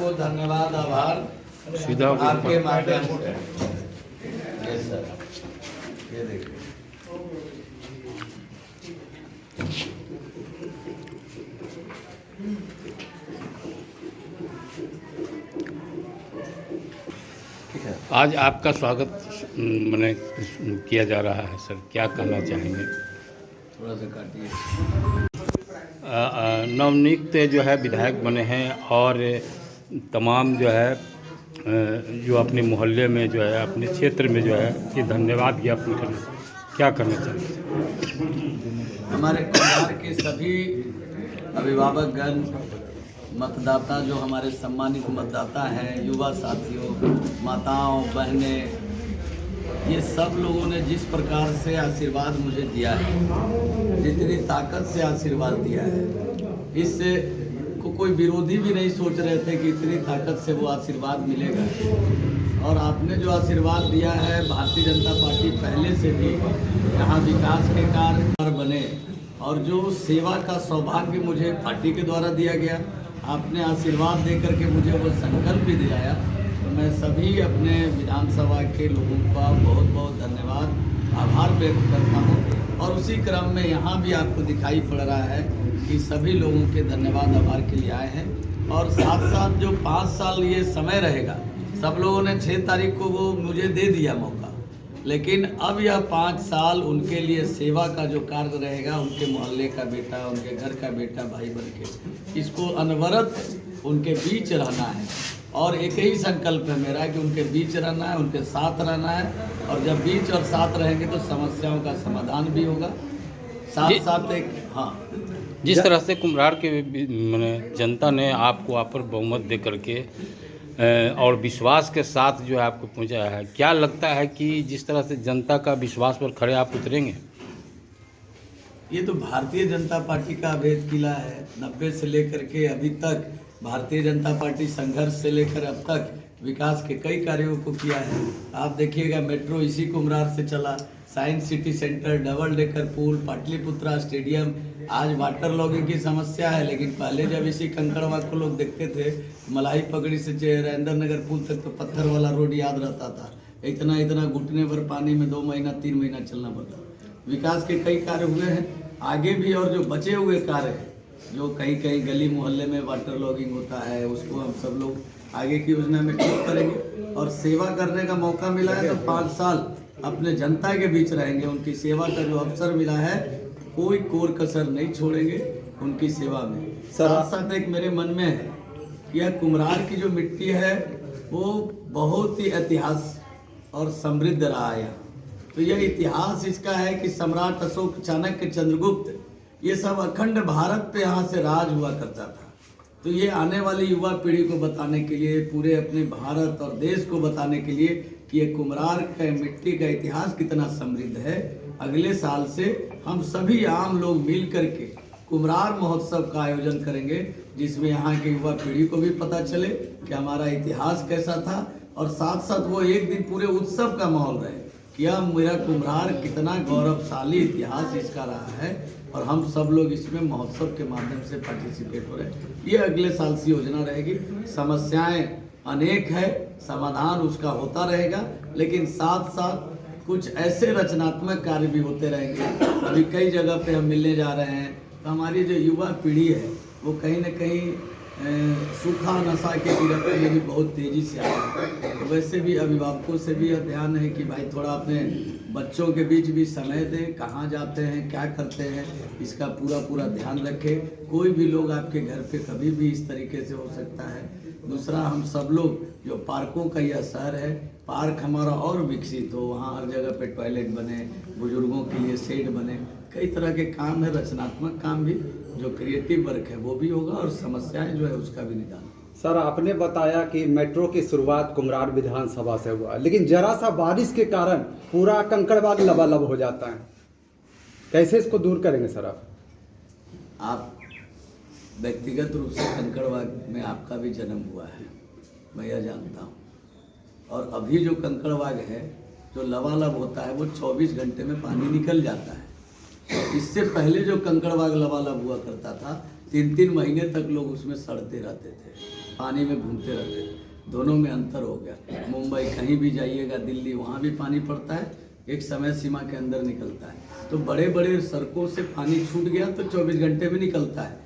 बहुत धन्यवाद, आभार सीधा आपके माध्यम से। यस सर, ये देखिए। आज आपका स्वागत मैंने किया जा रहा है सर, क्या कहना चाहेंगे? थोड़ा सा काटिए। नवनियुक्त जो है विधायक बने हैं और तमाम जो है जो अपने मोहल्ले में जो है अपने क्षेत्र में जो है कि धन्यवाद ज्ञापन करें, क्या करना चाहेंगे? हमारे कुमार के सभी अभिभावकगण, मतदाता जो हमारे सम्मानित मतदाता हैं, युवा साथियों, माताओं, बहनें, ये सब लोगों ने जिस प्रकार से आशीर्वाद मुझे दिया है, जितनी ताकत से आशीर्वाद दिया है, इससे कोई विरोधी भी नहीं सोच रहे थे कि इतनी ताकत से वो आशीर्वाद मिलेगा। और आपने जो आशीर्वाद दिया है, भारतीय जनता पार्टी पहले से भी यहाँ विकास के कार्य बने और जो सेवा का सौभाग्य मुझे पार्टी के द्वारा दिया गया, आपने आशीर्वाद दे करके मुझे वो संकल्प भी दिलाया, तो मैं सभी अपने विधानसभा के लोगों का बहुत बहुत धन्यवाद, आभार व्यक्त करता हूँ। और उसी क्रम में यहाँ भी आपको दिखाई पड़ रहा है कि सभी लोगों के धन्यवाद आभार के लिए आए हैं। और साथ साथ जो 5 साल ये समय रहेगा, सब लोगों ने 6 तारीख को वो मुझे दे दिया मौका, लेकिन अब यह 5 साल उनके लिए सेवा का जो कार्य रहेगा, उनके मोहल्ले का बेटा, उनके घर का बेटा, भाई बन के इसको अनवरत उनके बीच रहना है। और एक ही संकल्प है मेरा कि उनके बीच रहना है, उनके साथ रहना है। और जब बीच और साथ रहेंगे तो समस्याओं का समाधान भी होगा, साथ साथ एक जिस तरह से कुम्हरार के मैंने जनता ने आपको आप पर बहुमत दे करके और विश्वास के साथ जो है आपको पहुंचाया है, क्या लगता है कि जिस तरह से जनता का विश्वास पर खड़े आप उतरेंगे? ये तो भारतीय जनता पार्टी का अभेद किला है। 90 से लेकर के अभी तक भारतीय जनता पार्टी संघर्ष से लेकर अब तक विकास के कई कार्यों को किया है। आप देखिएगा, मेट्रो इसी कुम्हरार से चला, science city centre, double decker पुल, पाटलिपुत्रा स्टेडियम। आज वाटर लॉगिंग की समस्या है, लेकिन पहले जब इसी कंकड़बाग को लोग देखते थे, मलाई पगड़ी से राजेंद्र नगर पुल तक तो पत्थर वाला रोड याद रहता था। इतना इतना घुटने भर पानी में 2 महीना 3 महीना चलना पड़ता। विकास के कई कार्य हुए हैं, आगे भी और जो बचे हुए कार्य हैं, जो कहीं कहीं गली मोहल्ले में वाटर लॉगिंग होता है, उसको हम सब लोग आगे की योजना में ठीक करेंगे। और सेवा करने का मौका मिला है तो 5 साल अपने जनता के बीच रहेंगे। उनकी सेवा का जो अवसर मिला है, कोई कोर कसर नहीं छोड़ेंगे उनकी सेवा में। साथ साथ एक मेरे मन में है कि यह कुम्हरार की जो मिट्टी है वो बहुत ही इतिहास और समृद्ध रहा है। तो यह इतिहास इसका है कि सम्राट अशोक, चाणक्य, चंद्रगुप्त, ये सब अखंड भारत पे यहाँ से राज हुआ करता था। तो ये आने वाली युवा पीढ़ी को बताने के लिए, पूरे अपने भारत और देश को बताने के लिए कि ये कुम्हरार के मिट्टी का इतिहास कितना समृद्ध है। अगले साल से हम सभी आम लोग मिल करके कुम्हरार महोत्सव का आयोजन करेंगे, जिसमें यहाँ की युवा पीढ़ी को भी पता चले कि हमारा इतिहास कैसा था। और साथ साथ वो एक दिन पूरे उत्सव का माहौल रहे कि यह मेरा कुम्हरार कितना गौरवशाली इतिहास इसका रहा है, और हम सब लोग इसमें महोत्सव के माध्यम से पार्टिसिपेट हो रहे हैं। ये अगले साल से योजना रहेगी। समस्याएं अनेक है, समाधान उसका होता रहेगा, लेकिन साथ साथ कुछ ऐसे रचनात्मक कार्य भी होते रहेंगे। अभी कई जगह पे हम मिलने जा रहे हैं, तो हमारी जो युवा पीढ़ी है वो कहीं न कहीं सूखा नशा के गिरफ्त में भी बहुत तेज़ी से आया है। तो वैसे भी अभिभावकों से भी यह ध्यान है कि भाई थोड़ा अपने बच्चों के बीच भी समय दें, कहाँ जाते हैं, क्या करते हैं, इसका पूरा ध्यान रखें। कोई भी लोग आपके घर पे कभी भी इस तरीके से हो सकता है। दूसरा, हम सब लोग जो पार्कों का यह शहर है, पार्क हमारा और विकसित हो, वहाँ हर जगह पे टॉयलेट बने, बुजुर्गों के लिए शेड बने, कई तरह के काम है, रचनात्मक काम भी, जो क्रिएटिव वर्क है वो भी होगा, और समस्याएं जो है उसका भी निदान। सर, आपने बताया कि मेट्रो की शुरुआत कुम्हरार विधानसभा से हुआ, लेकिन जरा सा बारिश के कारण पूरा कंकड़बाग लबालब हो जाता है, कैसे इसको दूर करेंगे सर आप व्यक्तिगत रूप से कंकड़बाग में आपका भी जन्म हुआ है, मैं यह जानता हूँ। और अभी जो कंकड़बाग है, जो लबालब होता है, वो 24 घंटे में पानी निकल जाता है। इससे पहले जो कंकड़बाग लबालब हुआ करता था, 3-3 महीने तक लोग उसमें सड़ते रहते थे। पानी में घूमते रहते थे। दोनों में अंतर हो गया। मुंबई कहीं भी जाइएगा, दिल्ली, वहाँ भी पानी पड़ता है, एक समय सीमा के अंदर निकलता है। तो बड़े बड़े सड़कों से पानी छूट गया तो 24 घंटे में निकलता है।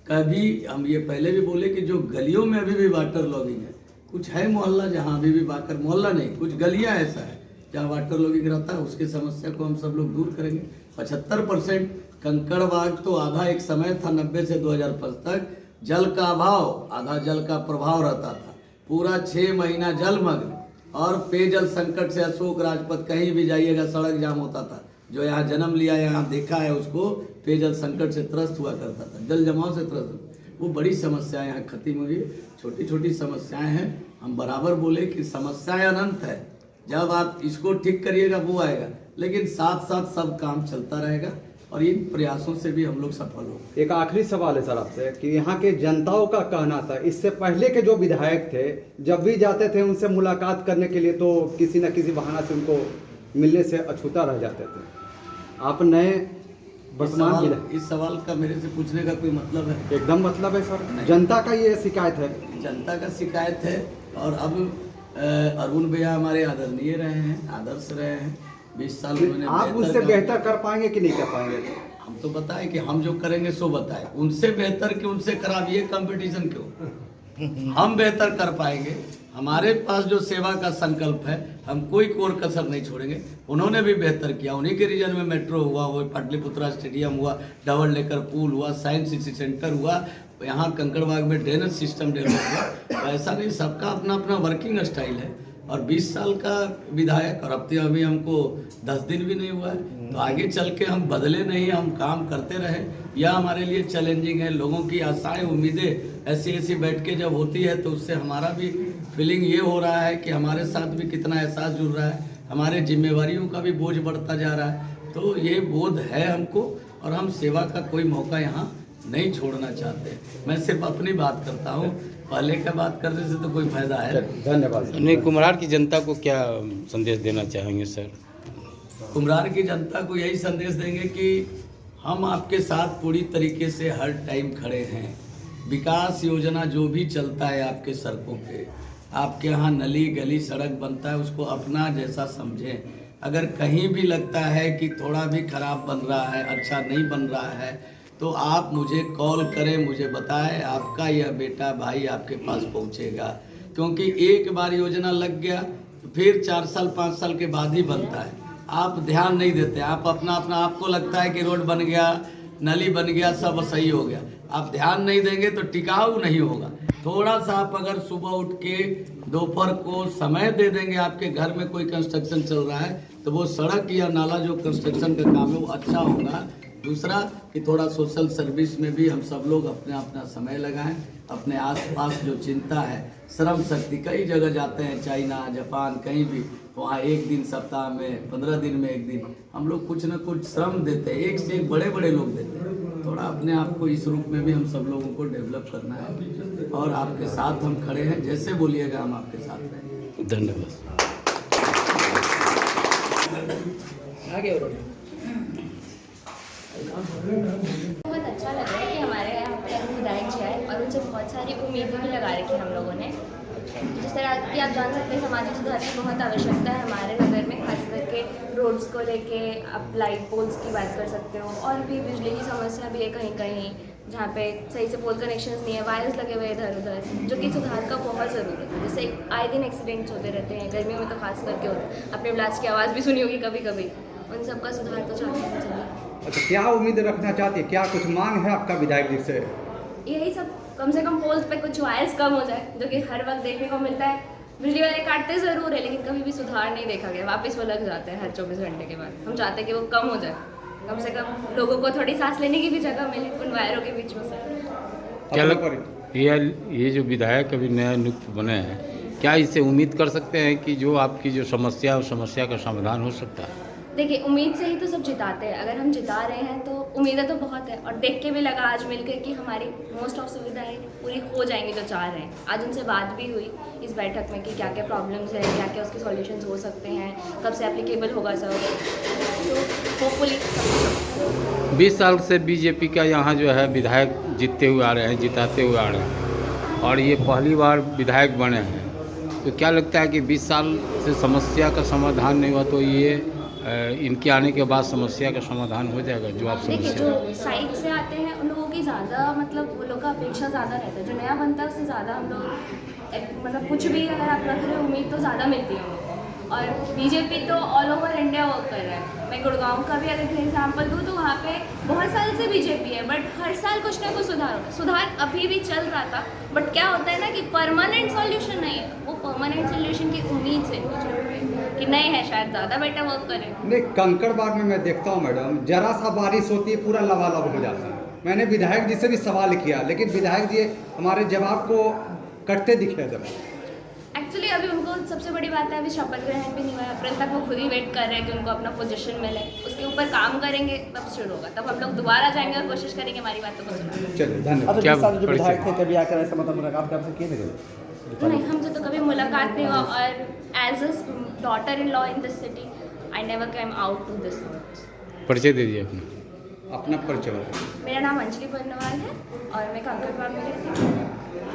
कभी हम ये पहले भी बोले कि जो गलियों में अभी भी वाटर लॉगिंग है, कुछ है मोहल्ला जहाँ अभी भी वाटर, मोहल्ला नहीं, कुछ गलियाँ ऐसा है जहाँ वाटर लॉगिंग रहता है, उसकी समस्या को हम सब लोग दूर करेंगे। 75% कंकड़बाग तो आधा एक समय था 90 से 2005 तक जल का अभाव, आधा जल का प्रभाव रहता था। पूरा 6 महीना जलमग्न और पेयजल संकट से अशोक राजपथ कहीं भी जाइएगा सड़क जाम होता था। जो यहाँ जन्म लिया, यहाँ देखा है, उसको पेयजल संकट से त्रस्त हुआ करता था, जल जमाव से त्रस्त। वो बड़ी समस्याएं यहाँ खत्म हुई। छोटी छोटी समस्याएं हैं, हम बराबर बोले कि समस्याएं अनंत है। जब आप इसको ठीक करिएगा वो आएगा, लेकिन साथ साथ सब काम चलता रहेगा और इन प्रयासों से भी हम लोग सफल होंगे। एक आखिरी सवाल है सर आपसे कि यहाँ के जनताओं का कहना था, इससे पहले के जो विधायक थे जब भी जाते थे उनसे मुलाकात करने के लिए तो किसी न किसी बहाना से उनको मिलने से अछूता रह जाते थे। आप नए वर्तमान इस सवाल का मेरे से पूछने का कोई मतलब है? एकदम मतलब है सर, जनता का ये शिकायत है। जनता का शिकायत है। और अब अरुण भैया हमारे आदरणीय रहे हैं, आदर्श रहे हैं, 20 साल उन्होंने आप उससे बेहतर कर पाएंगे कि नहीं कर पाएंगे? हम तो बताएं कि हम जो करेंगे सो बताएं। उनसे बेहतर कि उनसे खराब, ये कंपटीशन क्यों? हम बेहतर कर पाएंगे। हमारे पास जो सेवा का संकल्प है, हम कोई कोर कसर नहीं छोड़ेंगे। उन्होंने भी बेहतर किया, उन्हीं के रीजन में मेट्रो हुआ, वो पाटलिपुत्रा स्टेडियम हुआ, डबल डेकर पुल हुआ, साइंस सिटी सेंटर हुआ, यहाँ कंकड़बाग में ड्रेनेज सिस्टम डेवलप हुआ। ऐसा नहीं, सबका अपना अपना वर्किंग स्टाइल है। और 20 साल का विधायक और अब तक अभी हमको 10 दिन भी नहीं हुआ है, तो आगे चल के हम बदले नहीं, हम काम करते रहे। यह हमारे लिए चैलेंजिंग है। लोगों की आशाएं, उम्मीदें ऐसी बैठ के जब होती है तो उससे हमारा भी फीलिंग ये हो रहा है कि हमारे साथ भी कितना एहसास जुड़ रहा है, हमारे जिम्मेवारियों का भी बोझ बढ़ता जा रहा है। तो ये बोध है हमको और हम सेवा का कोई मौका यहाँ नहीं छोड़ना चाहते। मैं सिर्फ अपनी बात करता हूँ, पहले का बात करने से तो कोई फायदा है? धन्यवाद। नहीं, कुम्हरार की जनता को क्या संदेश देना चाहेंगे सर? कुम्हरार की जनता को यही संदेश देंगे कि हम आपके साथ पूरी तरीके से हर टाइम खड़े हैं। विकास योजना जो भी चलता है आपके सड़कों पे, आपके यहाँ नली गली सड़क बनता है, उसको अपना जैसा समझें। अगर कहीं भी लगता है कि थोड़ा भी खराब बन रहा है, अच्छा नहीं बन रहा है, तो आप मुझे कॉल करें, मुझे बताएं, आपका यह बेटा भाई आपके पास पहुंचेगा। क्योंकि एक बार योजना लग गया तो फिर 4 साल 5 साल के बाद ही बनता है। आप ध्यान नहीं देते, आप अपना आपको लगता है कि रोड बन गया, नली बन गया, सब सही हो गया। आप ध्यान नहीं देंगे तो टिकाऊ नहीं होगा। थोड़ा सा आप अगर सुबह उठ के दोपहर को समय दे देंगे, आपके घर में कोई कंस्ट्रक्शन चल रहा है तो वो सड़क या नाला जो कंस्ट्रक्शन का काम है वो अच्छा होगा। दूसरा कि थोड़ा सोशल सर्विस में भी हम सब लोग अपना समय लगाएं। अपने आसपास जो चिंता है, श्रम शक्ति, कई जगह जाते हैं, चाइना, जापान, कहीं भी, वहाँ 1 दिन सप्ताह में, 15 दिन में 1 दिन हम लोग कुछ न कुछ श्रम देते हैं। एक से एक बड़े बड़े लोग देते हैं। थोड़ा अपने आप को इस रूप में भी हम सब लोगों को डेवलप करना है और आपके साथ हम खड़े हैं। जैसे बोलिएगा हम आपके साथ रहेंगे। धन्यवाद। बहुत अच्छा लग रहा है कि हमारे यहाँ पे विधायक जी आए और उनसे बहुत सारी उम्मीदें भी लगा रखी हम लोगों ने। जिस तरह कि आप जान सकते हैं, सामाजिक सुधार की बहुत आवश्यकता है हमारे नगर में, खास करके रोड्स को लेके आप लाइट पोल्स की बात कर सकते हो, और भी बिजली की समस्या भी है कहीं कहीं जहाँ पे सही से पोल कनेक्शंस नहीं है, वायर्स लगे हुए इधर उधर, जो कि सुधार का बहुत ज़रूरत है। जैसे आए दिन एक्सीडेंट्स होते रहते हैं, गर्मियों में तो खास करके होते हैं। आपने ब्लास्ट की आवाज़ भी सुनी होगी कभी कभी। उन सब का सुधार तो चाहते हैं सभी। अच्छा, क्या उम्मीद रखना चाहती है? क्या कुछ मांग है आपका विधायक जी से? यही सब, कम से कम पोल्स पे कुछ वायर्स कम हो जाए, जो कि हर वक्त देखने को मिलता है। बिजली वाले काटते ज़रूर है, लेकिन कभी भी सुधार नहीं देखा गया। वापस वो लग जाते हैं हर 24 घंटे के बाद। हम चाहते हैं कि वो कम हो जाए, कम से कम लोगों को थोड़ी सांस लेने की भी जगह मिले उन वायरों के बीच में से। क्या ये जो विधायक अभी नया नियुक्त बने हैं, क्या इससे उम्मीद कर सकते हैं कि जो आपकी जो समस्या है उस समस्या का समाधान हो सकता है? देखिए, उम्मीद से ही तो सब जिताते हैं। अगर हम जिता रहे हैं तो उम्मीदें तो बहुत है, और देख के भी लगा आज मिलकर कि हमारी मोस्ट ऑफ सुविधाएं पूरी हो जाएंगी जो चाह रहे हैं। आज उनसे बात भी हुई इस बैठक में कि क्या क्या प्रॉब्लम्स हैं, क्या क्या उसके सॉल्यूशंस हो सकते हैं, कब से एप्लीकेबल होगा सब। तो होपफुली 20 साल से बीजेपी का यहाँ जो है विधायक जीतते हुए आ रहे हैं, जिताते हुए आ रहे हैं, और ये पहली बार विधायक बने हैं, तो क्या लगता है कि 20 साल से समस्या का समाधान नहीं हुआ, तो ये इनके आने के बाद समस्या का समाधान हो जाएगा? जो आप देखिए, समस्या जो साइड से आते हैं उन लोगों की ज़्यादा मतलब वो लोग का अपेक्षा ज़्यादा रहता है, जो नया बनता है उससे ज़्यादा हम लोग मतलब कुछ भी अगर आप रख रहे हो उम्मीद तो ज़्यादा मिलती है उनको। और बीजेपी तो ऑल ओवर इंडिया वर्क कर रहा है। मैं गुड़गांव का भी अगर एग्जाम्पल दूँ तो वहाँ पे बहुत साल से बीजेपी है, बट हर साल कुछ ना कुछ सुधार होता है। सुधार अभी भी चल रहा था, बट क्या होता है ना कि परमानेंट सॉल्यूशन नहीं है, वो परमानेंट सॉल्यूशन की उम्मीद से चल रही है कि नहीं है, शायद ज़्यादा बेटर वर्क करें। नहीं, कंकड़बाग में मैं देखता हूँ मैडम, जरा सा बारिश होती है पूरा लबालब हो जाता है। मैंने विधायक जी से भी सवाल किया, लेकिन विधायक जी हमारे जवाब को कटते दिखे जब। एक्चुअली अभी उनको सबसे बड़ी बात है, अभी शपथ ग्रहण भी नहीं हुआ है, अप्रैल तक वो खुद ही वेट कर रहे हैं कि उनको अपना पोजीशन मिले, उसके ऊपर काम करेंगे तब शुरू होगा, तब हम लोग दोबारा जाएंगे और कोशिश करेंगे हमारी बातों को सुनने। चलिए, धन्यवाद। अच्छा, क्या 20 साल जो परिचय? विधायक थे, कभी आकर ऐसा मतलब मुलाकात आपसे किए थे? नहीं, हमसे तो कभी मुलाकात नहीं हुआ, और as a daughter in law in this city I never came out to this. परिचय दे दीजिए अपना। अपना परिचय बताइए। मेरा नाम अंजलि बर्नवाल है और मैं कंकड़बाग में रहती हूँ।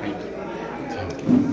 Thank you.